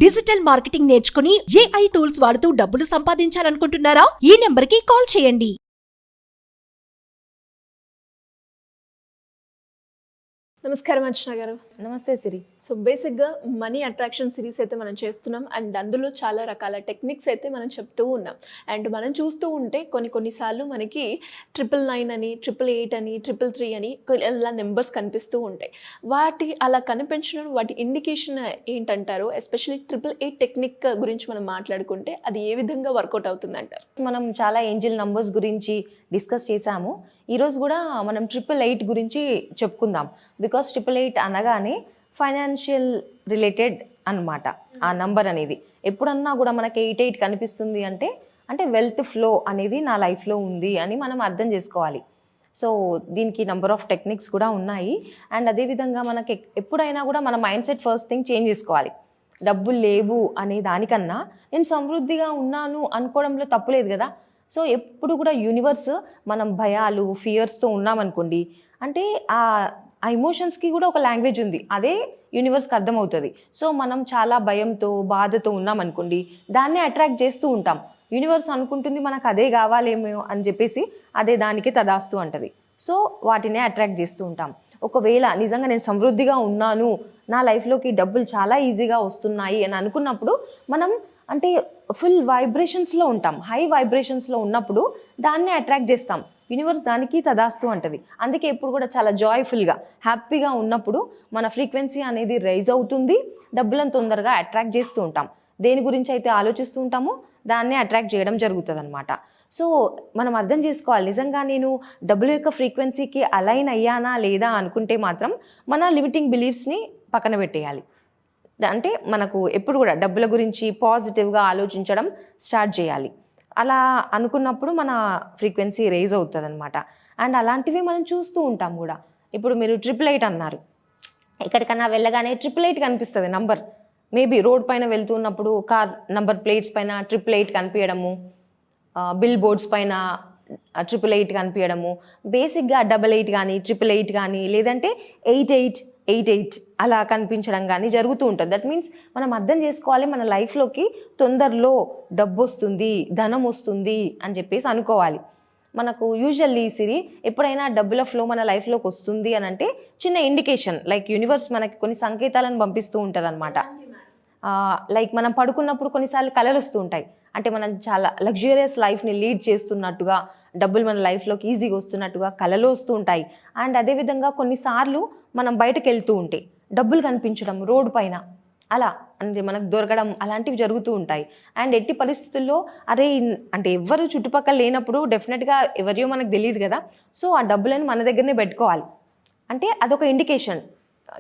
Digital marketing నేర్చుకుని AI tools వాడుతూ డబ్బులు సంపాదించాలనుకుంటున్నారా? ఈ నెంబర్కి కాల్ చేయండి. నమస్కారం అర్చన గారు. నమస్తే సిరి. సో బేసిక్గా మనీ అట్రాక్షన్ సిరీస్ అయితే మనం చేస్తున్నాం అండ్ అందులో చాలా రకాల టెక్నిక్స్ అయితే మనం చెప్తూ ఉన్నాం. అండ్ మనం చూస్తూ ఉంటే కొన్నిసార్లు మనకి 999 అని 888 అని 333 అని ఇలా నెంబర్స్ కనిపిస్తూ ఉంటాయి. వాటి అలా కనిపించడం వాటి ఇండికేషన్ ఏంటంటారు? ఎస్పెషల్లీ 888 టెక్నిక్ గురించి మనం మాట్లాడుకుంటే అది ఏ విధంగా వర్కౌట్ అవుతుంది అంటారు? మనం చాలా ఏంజిల్ నంబర్స్ గురించి డిస్కస్ చేసాము. ఈరోజు కూడా మనం 888 గురించి చెప్పుకుందాం. బికాస్ 888 అనగానే ఫైనాన్షియల్ రిలేటెడ్ అన్నమాట. ఆ నంబర్ అనేది ఎప్పుడన్నా కూడా మనకి 88 కనిపిస్తుంది అంటే వెల్త్ ఫ్లో అనేది నా లైఫ్లో ఉంది అని మనం అర్థం చేసుకోవాలి. సో దీనికి నంబర్ ఆఫ్ టెక్నిక్స్ కూడా ఉన్నాయి. అండ్ అదేవిధంగా మనకి ఎప్పుడైనా కూడా మన mind set first thing change చేసుకోవాలి. డబ్బులు లేవు అనే దానికన్నా నేను సమృద్ధిగా ఉన్నాను అనుకోవడంలో తప్పులేదు కదా. సో ఎప్పుడు కూడా యూనివర్స్ మనం భయాలు ఫియర్స్తో ఉన్నామనుకోండి, అంటే ఆ ఎమోషన్స్కి కూడా ఒక లాంగ్వేజ్ ఉంది, అదే యూనివర్స్కి అర్థమవుతుంది. సో మనం చాలా భయంతో బాధతో ఉన్నామనుకోండి, దాన్నే అట్రాక్ట్ చేస్తూ ఉంటాం. యూనివర్స్ అనుకుంటుంది మనకు అదే కావాలేమో అని చెప్పేసి అదే దానికి తదాస్తు అంటది. సో వాటినే అట్రాక్ట్ చేస్తూ ఉంటాం. ఒకవేళ నిజంగా నేను సమృద్ధిగా ఉన్నాను, నా లైఫ్లోకి డబ్బులు చాలా ఈజీగా వస్తున్నాయి అని అనుకున్నప్పుడు మనం అంటే ఫుల్ వైబ్రేషన్స్లో ఉంటాం. హై వైబ్రేషన్స్లో ఉన్నప్పుడు దాన్నే అట్రాక్ట్ చేస్తాం. యూనివర్స్ దానికి తదాస్తు అంటది. అందుకే ఎప్పుడు కూడా చాలా జాయ్ఫుల్గా హ్యాపీగా ఉన్నప్పుడు మన ఫ్రీక్వెన్సీ అనేది రైజ్ అవుతుంది. డబ్బులను తొందరగా అట్రాక్ట్ చేస్తూ ఉంటాం. దేని గురించి అయితే ఆలోచిస్తూ ఉంటామో దాన్నే అట్రాక్ట్ చేయడం జరుగుతుంది అనమాట. సో మనం అర్థం చేసుకోవాలి, నిజంగా నేను డబ్బుల యొక్క ఫ్రీక్వెన్సీకి అలైన్ అయ్యానా లేదా అనుకుంటే మాత్రం మన లిమిటింగ్ బిలీఫ్స్ని పక్కన పెట్టేయాలి. అంటే మనకు ఎప్పుడు కూడా డబ్బుల గురించి పాజిటివ్గా ఆలోచించడం స్టార్ట్ చేయాలి. అలా అనుకున్నప్పుడు మన ఫ్రీక్వెన్సీ రేజ్ అవుతుంది అనమాట. అండ్ అలాంటివి మనం చూస్తూ ఉంటాం కూడా. ఇప్పుడు మీరు 888 అన్నారు, ఎక్కడికన్నా వెళ్ళగానే 888 కనిపిస్తుంది నంబర్. మేబీ రోడ్ పైన వెళ్తున్నప్పుడు కార్ నంబర్ ప్లేట్స్ పైన 888 కనిపించడము, బిల్ బోర్డ్స్ పైన 888 కనిపించడము, బేసిక్గా 88 కానీ 888 కానీ లేదంటే 8888 అలా కనిపించడం కానీ జరుగుతూ ఉంటుంది. దట్ మీన్స్ మనం అర్థం చేసుకోవాలి, మన లైఫ్లోకి తొందరలో డబ్బు వస్తుంది, ధనం వస్తుంది అని చెప్పేసి అనుకోవాలి. మనకు యూజువల్లీ సిరి ఎప్పుడైనా డబ్బుల ఫ్లో మన లైఫ్లోకి వస్తుంది అని అంటే చిన్న ఇండికేషన్, లైక్ యూనివర్స్ మనకి కొన్ని సంకేతాలను పంపిస్తూ ఉంటుంది అనమాట. లైక్ మనం పడుకున్నప్పుడు కొన్నిసార్లు కలలు వస్తూ ఉంటాయి. అంటే మనం చాలా లగ్జూరియస్ లైఫ్ని లీడ్ చేస్తున్నట్టుగా, డబ్బులు మన లైఫ్లోకి ఈజీగా వస్తున్నట్టుగా కలలు వస్తూ ఉంటాయి. అండ్ అదేవిధంగా కొన్నిసార్లు మనం బయటకు వెళ్తూ ఉంటే డబ్బులు కనిపించడం రోడ్డు పైన, అలా అంటే మనకు దొరకడం, అలాంటివి జరుగుతూ ఉంటాయి. అండ్ ఎట్టి పరిస్థితుల్లో అరే అంటే ఎవ్వరు చుట్టుపక్కల లేనప్పుడు డెఫినెట్గా ఎవరియో మనకు తెలియదు కదా. సో ఆ డబ్బులను మన దగ్గరనే పెట్టుకోవాలి. అంటే అదొక ఇండికేషన్,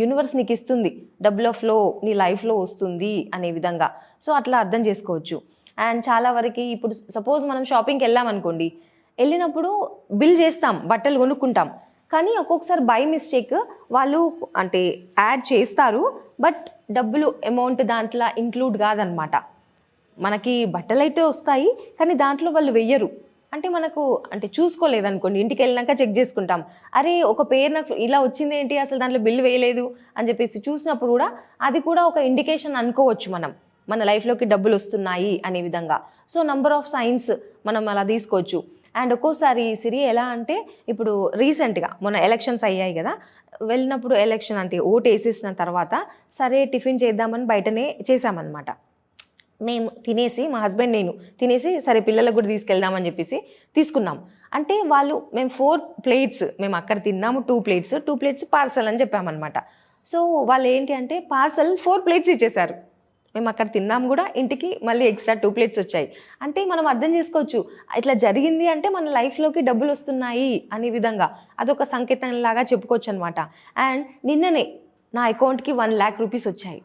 యూనివర్స్ నీకు ఇస్తుంది, డబ్బుల ఫ్లో నీ లైఫ్లో వస్తుంది అనే విధంగా. సో అట్లా అర్థం చేసుకోవచ్చు. అండ్ చాలా వరకు ఇప్పుడు సపోజ్ మనం షాపింగ్కి వెళ్ళామనుకోండి, వెళ్ళినప్పుడు బిల్ చేస్తాం, బట్టలు కొనుక్కుంటాం. కానీ ఒక్కొక్కసారి బై మిస్టేక్ వాళ్ళు అంటే యాడ్ చేస్తారు, బట్ డబ్బులు అమౌంట్ దాంట్లో ఇంక్లూడ్ కాదనమాట. మనకి బట్టలు అయితే వస్తాయి కానీ దాంట్లో వాళ్ళు వెయ్యరు. అంటే మనకు అంటే చూసుకోలేదనుకోండి, ఇంటికి వెళ్ళినాక చెక్ చేసుకుంటాం, అరే ఒక పేరు నాకు ఇలా వచ్చింది ఏంటి, అసలు దాంట్లో బిల్లు వేయలేదు అని చెప్పేసి చూసినప్పుడు కూడా అది కూడా ఒక ఇండికేషన్ అనుకోవచ్చు మనం, మన లైఫ్లోకి డబ్బులు వస్తున్నాయి అనే విధంగా. సో నంబర్ ఆఫ్ సైన్స్ మనం అలా తీసుకోవచ్చు. అండ్ ఒక్కోసారి సిరి ఎలా అంటే ఇప్పుడు రీసెంట్గా మొన్న ఎలక్షన్స్ అయ్యాయి కదా, వెళ్ళినప్పుడు ఎలక్షన్ అంటే ఓటు వేసేసిన తర్వాత సరే టిఫిన్ చేద్దామని బయటనే చేసామన్నమాట. మేము తినేసి, మా హస్బెండ్ నేను తినేసి సరే పిల్లలకు కూడా తీసుకెళ్దామని చెప్పేసి తీసుకున్నాం. అంటే మేము 4 ప్లేట్స్ మేము అక్కడ తిన్నాము, 2 ప్లేట్స్ పార్సల్ అని చెప్పామన్నమాట. సో వాళ్ళు ఏంటి అంటే పార్సల్ 4 ప్లేట్స్ ఇచ్చేశారు. మేము అక్కడ తిన్నాము కూడా, ఇంటికి మళ్ళీ ఎక్స్ట్రా 2 ప్లేట్స్ వచ్చాయి. అంటే మనం అర్థం చేసుకోవచ్చు, ఇట్లా జరిగింది అంటే మన లైఫ్లోకి డబ్బులు వస్తున్నాయి అనే విధంగా అదొక సంకేతంలాగా చెప్పుకోవచ్చు అనమాట. అండ్ నిన్ననే నా అకౌంట్కి 1 lakh రూపీస్ వచ్చాయి.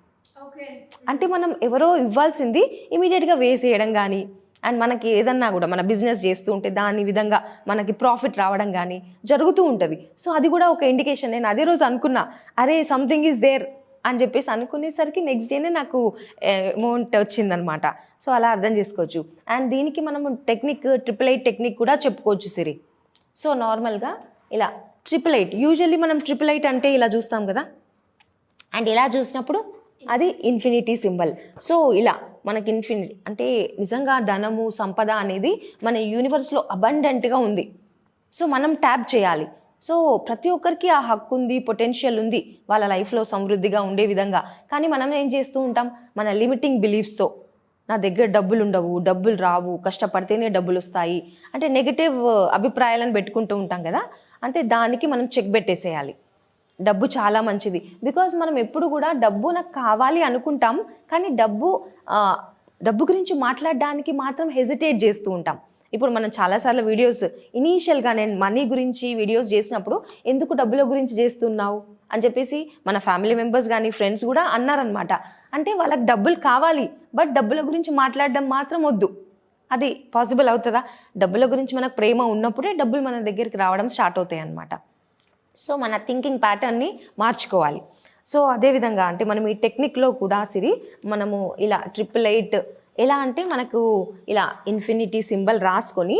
అంటే మనం ఎవరో ఇవ్వాల్సింది ఇమీడియట్గా వేసేయడం కానీ, అండ్ మనకి ఏదన్నా కూడా మన బిజినెస్ చేస్తూ ఉంటే దాని విధంగా మనకి ప్రాఫిట్ రావడం కానీ జరుగుతూ ఉంటుంది. సో అది కూడా ఒక ఇండికేషన్. నేను అదే రోజు అనుకున్నా, అరే సంథింగ్ ఈజ్ దేర్ అని చెప్పేసి అనుకునేసరికి నెక్స్ట్ డేనే నాకు అమౌంట్ వచ్చిందనమాట. సో అలా అర్థం చేసుకోవచ్చు. అండ్ దీనికి మనము టెక్నిక్ 888 టెక్నిక్ కూడా చెప్పుకోవచ్చు సిరి. సో నార్మల్గా ఇలా 888 యూజువల్లీ మనం 888 అంటే ఇలా చూస్తాం కదా, అండ్ ఇలా చూసినప్పుడు అది ఇన్ఫినిటీ సింబల్. సో ఇలా మనకి ఇన్ఫినిటీ అంటే నిజంగా ధనము సంపద అనేది మన యూనివర్స్లో అబండెంట్గా ఉంది. సో మనం ట్యాప్ చేయాలి. సో ప్రతి ఒక్కరికి ఆ హక్కు ఉంది, పొటెన్షియల్ ఉంది వాళ్ళ లైఫ్లో సమృద్ధిగా ఉండే విధంగా. కానీ మనం ఏం చేస్తూ ఉంటాం, మన లిమిటింగ్ బిలీఫ్స్తో నా దగ్గర డబ్బులు ఉండవు, డబ్బులు రావు, కష్టపడితేనే డబ్బులు వస్తాయి అంటే నెగిటివ్ అభిప్రాయాలను పెట్టుకుంటూ ఉంటాం కదా. అంటే దానికి మనం చెక్ పెట్టేసేయాలి. డబ్బు చాలా మంచిది. బికాజ్ మనం ఎప్పుడు కూడా డబ్బు నాకు కావాలి అనుకుంటాం, కానీ డబ్బు గురించి మాట్లాడడానికి మాత్రం హెజిటేట్ చేస్తూ ఉంటాం. ఇప్పుడు మనం చాలాసార్లు వీడియోస్ ఇనీషియల్గా నేను మనీ గురించి వీడియోస్ చేసినప్పుడు ఎందుకు డబ్బుల గురించి చేస్తున్నావు అని చెప్పేసి మన ఫ్యామిలీ మెంబర్స్ కానీ ఫ్రెండ్స్ కూడా అన్నారనమాట. అంటే వాళ్ళకి డబ్బులు కావాలి, బట్ డబ్బుల గురించి మాట్లాడడం మాత్రం వద్దు. అది పాసిబుల్ అవుతుందా? డబ్బుల గురించి మనకు ప్రేమ ఉన్నప్పుడే డబ్బులు మన దగ్గరికి రావడం స్టార్ట్ అవుతాయి అన్నమాట. సో మన థింకింగ్ ప్యాటర్న్ని మార్చుకోవాలి. సో అదేవిధంగా అంటే మనం ఈ టెక్నిక్లో కూడా సిరి మనము ఇలా 888 ఎలా అంటే మనకు ఇలా ఇన్ఫినిటీ సింబల్ రాసుకొని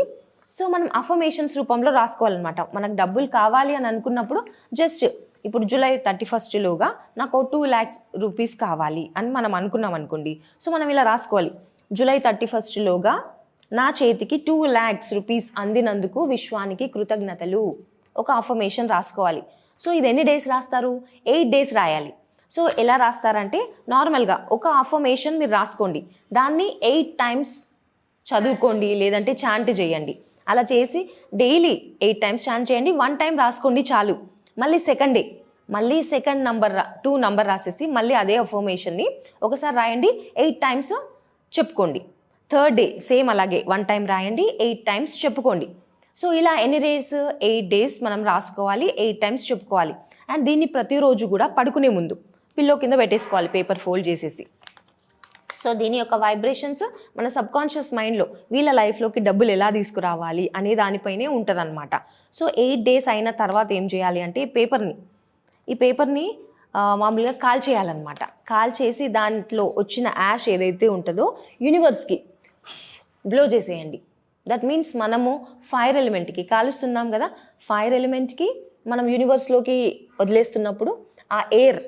సో మనం అఫర్మేషన్స్ రూపంలో రాసుకోవాలన్నమాట. మనకు డబ్బులు కావాలి అని అనుకున్నప్పుడు జస్ట్ ఇప్పుడు జూలై 31 నాకు 2 lakhs రూపీస్ కావాలి అని మనం అనుకున్నాం అనుకోండి. సో మనం ఇలా రాసుకోవాలి, జూలై 31 నా చేతికి 2 lakhs రూపీస్ అందినందుకు విశ్వానికి కృతజ్ఞతలు. ఒక అఫర్మేషన్ రాసుకోవాలి. సో ఇది ఎన్ని డేస్ రాస్తారు? 8 days రాయాలి. సో ఎలా రాస్తారంటే నార్మల్గా ఒక అఫర్మేషన్ మీరు రాసుకోండి, దాన్ని 8 times చదువుకోండి, లేదంటే చాంట్ చేయండి. అలా చేసి డైలీ 8 times చాంట్ చేయండి. 1 time రాసుకోండి చాలు. మళ్ళీ సెకండ్ డే మళ్ళీ సెకండ్ నంబర్ 2 నంబర్ రాసేసి మళ్ళీ అదే అఫర్మేషన్ని ఒకసారి రాయండి, 8 times చెప్పుకోండి. థర్డ్ డే సేమ్ అలాగే 1 time రాయండి, 8 times చెప్పుకోండి. సో ఇలా ఎన్ని డేస్? 8 days మనం రాసుకోవాలి, 8 times చెప్పుకోవాలి. అండ్ దీన్ని ప్రతిరోజు కూడా పడుకునే ముందు పిల్లో కింద పెట్టేసుకోవాలి, పేపర్ ఫోల్డ్ చేసేసి. సో దీని యొక్క వైబ్రేషన్స్ మన సబ్కాన్షియస్ మైండ్లో వీళ్ళ లైఫ్లోకి డబ్బులు ఎలా తీసుకురావాలి అనే దానిపైనే ఉంటుంది అనమాట. సో 8 days అయిన తర్వాత ఏం చేయాలి అంటే ఈ పేపర్ని మామూలుగా కాల్ చేయాలన్నమాట. కాల్ చేసి దాంట్లో వచ్చిన యాష్ ఏదైతే ఉంటుందో యూనివర్స్కి బ్లో చేసేయండి. దట్ మీన్స్ మనము ఫైర్ ఎలిమెంట్కి కాలుస్తున్నాం కదా, ఫైర్ ఎలిమెంట్కి మనం యూనివర్స్లోకి వదిలేస్తున్నప్పుడు ఆ ఎయిర్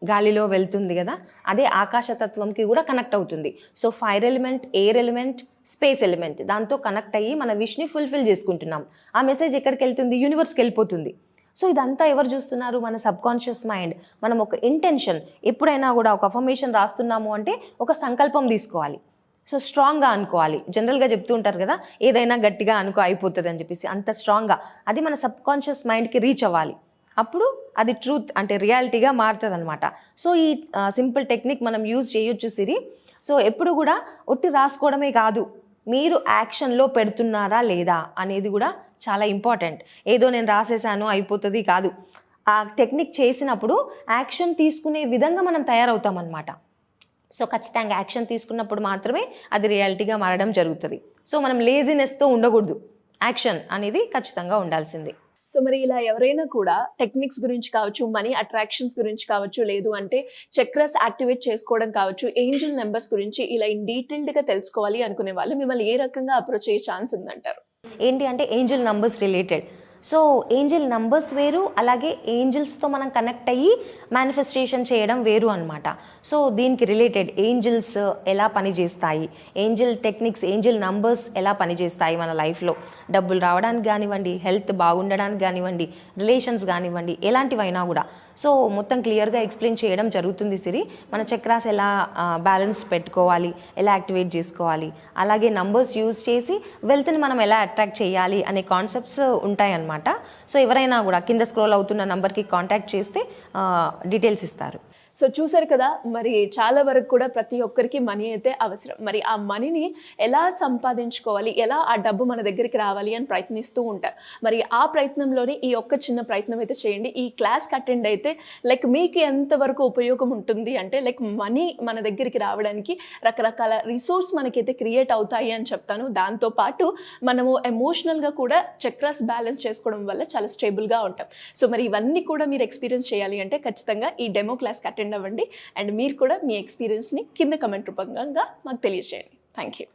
గాలిలో వెళ్తుంది కదా, అదే ఆకాశతత్వంకి కూడా కనెక్ట్ అవుతుంది. So fire element, air element, space element దాంతో కనెక్ట్ అయ్యి మన విష్ని ఫుల్ఫిల్ చేసుకుంటున్నాం. ఆ మెసేజ్ ఎక్కడికి వెళ్తుంది? యూనివర్స్కి వెళ్ళిపోతుంది. సో ఇదంతా ఎవరు చూస్తున్నారు? మన సబ్కాన్షియస్ మైండ్. మనం ఒక ఇంటెన్షన్ ఎప్పుడైనా కూడా ఒక అఫర్మేషన్ రాస్తున్నాము అంటే ఒక సంకల్పం తీసుకోవాలి. సో స్ట్రాంగ్గా అనుకోవాలి. జనరల్గా చెప్తూ ఉంటారు కదా, ఏదైనా గట్టిగా అనుకో అయిపోతుంది అని చెప్పేసి, అంత స్ట్రాంగ్గా అది మన సబ్కాన్షియస్ మైండ్కి రీచ్ అవ్వాలి. అప్పుడు అది ట్రూత్ అంటే రియాలిటీగా మారుతుంది అనమాట. సో ఈ సింపుల్ టెక్నిక్ మనం యూజ్ చేయొచ్చు సిరి. సో ఎప్పుడు కూడా ఒట్టి రాసుకోవడమే కాదు, మీరు యాక్షన్లో పెడుతున్నారా లేదా అనేది కూడా చాలా ఇంపార్టెంట్. ఏదో నేను రాసేసాను అయిపోతుంది కాదు. ఆ టెక్నిక్ చేసినప్పుడు యాక్షన్ తీసుకునే విధంగా మనం తయారవుతాం అన్నమాట. సో ఖచ్చితంగా యాక్షన్ తీసుకున్నప్పుడు మాత్రమే అది రియాలిటీగా మారడం జరుగుతుంది. సో మనం లేజినెస్తో ఉండకూడదు, యాక్షన్ అనేది ఖచ్చితంగా ఉండాల్సిందే. సో మరి ఇలా ఎవరైనా కూడా టెక్నిక్స్ గురించి కావచ్చు, మనీ అట్రాక్షన్స్ గురించి కావచ్చు, లేదు అంటే చక్రస్ యాక్టివేట్ చేసుకోవడం కావచ్చు, ఏంజల్ నెంబర్స్ గురించి ఇలా డీటెయిల్డ్గా తెలుసుకోవాలి అనుకునే వాళ్ళు మిమ్మల్ని ఏ రకంగా అప్రోచ్ అయ్యే ఛాన్స్ ఉందంటారు? ఏంటి అంటే Angel numbers related. So Angel numbers వేరు, అలాగే ఏంజల్స్తో మనం కనెక్ట్ అయ్యి మేనిఫెస్టేషన్ చేయడం వేరు అనమాట. సో దీనికి రిలేటెడ్ ఏంజల్స్ ఎలా పనిచేస్తాయి, ఏంజల్ టెక్నిక్స్, ఏంజల్ నంబర్స్ ఎలా పనిచేస్తాయి మన లైఫ్లో, డబ్బులు రావడానికి కానివ్వండి, హెల్త్ బాగుండడానికి కానివ్వండి, రిలేషన్స్ కానివ్వండి, ఎలాంటివైనా కూడా సో మొత్తం క్లియర్గా ఎక్స్ప్లెయిన్ చేయడం జరుగుతుంది సిరి. మన చక్రాస్ ఎలా బ్యాలెన్స్ పెట్టుకోవాలి, ఎలా యాక్టివేట్ చేసుకోవాలి, అలాగే నంబర్స్ యూజ్ చేసి వెల్త్ని మనం ఎలా అట్రాక్ట్ చేయాలి అనే కాన్సెప్ట్స్ ఉంటాయన్నమాట. సో ఎవరైనా కూడా కింద స్క్రోల్ అవుతున్న నంబర్కి కాంటాక్ట్ చేస్తే డీటెయిల్స్ ఇస్తారు. సో చూసారు కదా, మరి చాలా వరకు కూడా ప్రతి ఒక్కరికి మనీ అయితే అవసరం. మరి ఆ మనీని ఎలా సంపాదించుకోవాలి, ఎలా ఆ డబ్బు మన దగ్గరికి రావాలి అని ప్రయత్నిస్తూ ఉంటారు. మరి ఆ ప్రయత్నంలోనే ఈ ఒక్క చిన్న ప్రయత్నం అయితే చేయండి. ఈ క్లాస్కి అటెండ్ అయితే లైక్ మీకు ఎంతవరకు ఉపయోగం ఉంటుంది అంటే లైక్ మనీ మన దగ్గరికి రావడానికి రకరకాల రిసోర్స్ మనకైతే క్రియేట్ అవుతాయి అని చెప్తాను. దాంతోపాటు మనము ఎమోషనల్గా కూడా చక్రాస్ బ్యాలెన్స్ చేసుకోవడం వల్ల చాలా స్టేబుల్గా ఉంటాం. సో మరి ఇవన్నీ కూడా మీరు ఎక్స్పీరియన్స్ చేయాలి అంటే ఖచ్చితంగా ఈ డెమో క్లాస్కి అటెండ్ అవ్వండి. అండ్ మీరు కూడా మీ ఎక్స్పీరియన్స్ని కింద కమెంట్ రూపంగా మాకు తెలియజేయండి. Thank you.